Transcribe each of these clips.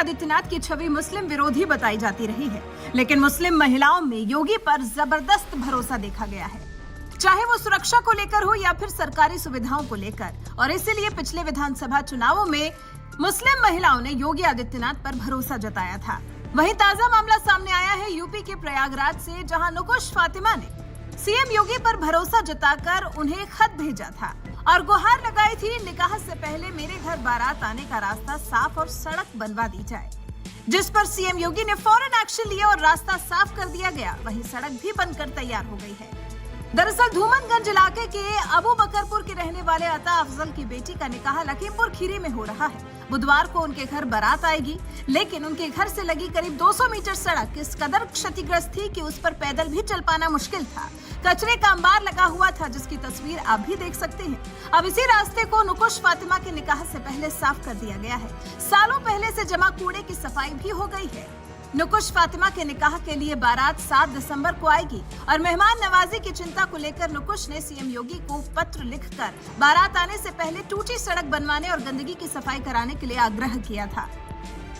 आदित्यनाथ की छवि मुस्लिम विरोधी बताई जाती रही है, लेकिन मुस्लिम महिलाओं में योगी पर जबरदस्त भरोसा देखा गया है, चाहे वो सुरक्षा को लेकर हो या फिर सरकारी सुविधाओं को लेकर। और इसीलिए पिछले विधानसभा चुनावों में मुस्लिम महिलाओं ने योगी आदित्यनाथ पर भरोसा जताया था। वहीं ताजा मामला सामने आया है यूपी के प्रयागराज से, जहां नुकुश फातिमा ने सीएम योगी पर भरोसा जताकर उन्हें खत भेजा था और गुहार लगाई थी, निकाह से पहले मेरे घर बारात आने का रास्ता साफ और सड़क बनवा दी जाए, जिस पर सीएम योगी ने फौरन एक्शन लिया और रास्ता साफ कर दिया गया। वहीं सड़क भी बनकर तैयार हो गई है। दरअसल धूमनगंज इलाके के अबू बकरपुर के रहने वाले अता अफजल की बेटी का निकाह लखीमपुर खीरी में हो रहा है। बुधवार को उनके घर बारात आएगी, लेकिन उनके घर से लगी करीब 200 मीटर सड़क इस कदर क्षतिग्रस्त थी कि उस पर पैदल भी चल पाना मुश्किल था। कचरे का अंबार लगा हुआ था, जिसकी तस्वीर आप भी देख सकते हैं। अब इसी रास्ते को नुकुश फातिमा के निकाह से पहले साफ कर दिया गया है। सालों पहले से जमा कूड़े की सफाई भी हो गई है। नुकुश फातिमा के निकाह के लिए बारात 7 दिसंबर को आएगी और मेहमान नवाजी की चिंता को लेकर नुकुश ने सीएम योगी को पत्र लिखकर बारात आने से पहले टूटी सड़क बनवाने और गंदगी की सफाई कराने के लिए आग्रह किया था।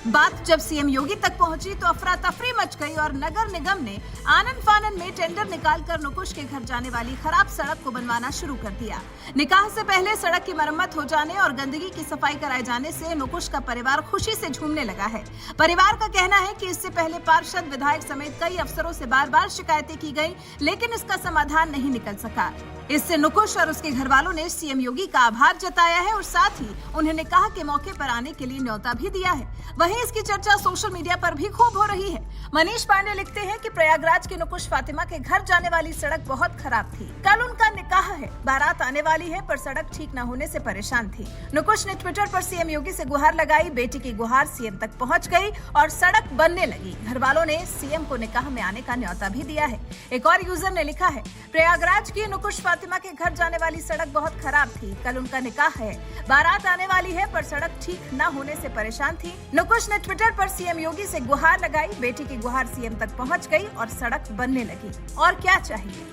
बात जब सीएम योगी तक पहुंची तो अफरा तफरी मच गई और नगर निगम ने आनन फानन में टेंडर निकालकर नुकुश के घर जाने वाली खराब सड़क को बनवाना शुरू कर दिया। निकाह से पहले सड़क की मरम्मत हो जाने और गंदगी की सफाई कराए जाने से नुकुश का परिवार खुशी से झूमने लगा है। परिवार का कहना है कि इससे पहले पार्षद, विधायक समेत कई अफसरों से बार-बार शिकायतें की गई, लेकिन इसका समाधान नहीं निकल सका। इससे नुकुश और उसके घर वालों ने सीएम योगी का आभार जताया है और साथ ही उन्होंने कहा कि मौके पर आने के लिए न्योता भी दिया है। वहीं इसकी चर्चा सोशल मीडिया पर भी खूब हो रही है। मनीष पांडे लिखते हैं कि प्रयागराज के नुकुश फातिमा के घर जाने वाली सड़क बहुत खराब थी। कल उनका निकाह है, बारात आने वाली है, पर सड़क ठीक न होने से परेशान थी। नुकुश ने ट्विटर पर सीएम योगी से गुहार लगाई। बेटी की गुहार सीएम तक पहुंच गई और सड़क बनने लगी। घर वालों ने सीएम को निकाह में आने का न्योता भी दिया है। एक और यूजर ने लिखा है, प्रयागराज की नुकुश फातिमा के घर जाने वाली सड़क बहुत खराब थी। कल उनका निकाह है, बारात आने वाली है, पर सड़क ठीक न होने से परेशान थी। नुकुश ने ट्विटर पर सीएम योगी से गुहार लगाई। बेटी की गुहार सीएम तक पहुंच गई और सड़क बनने लगी। और क्या चाहिए।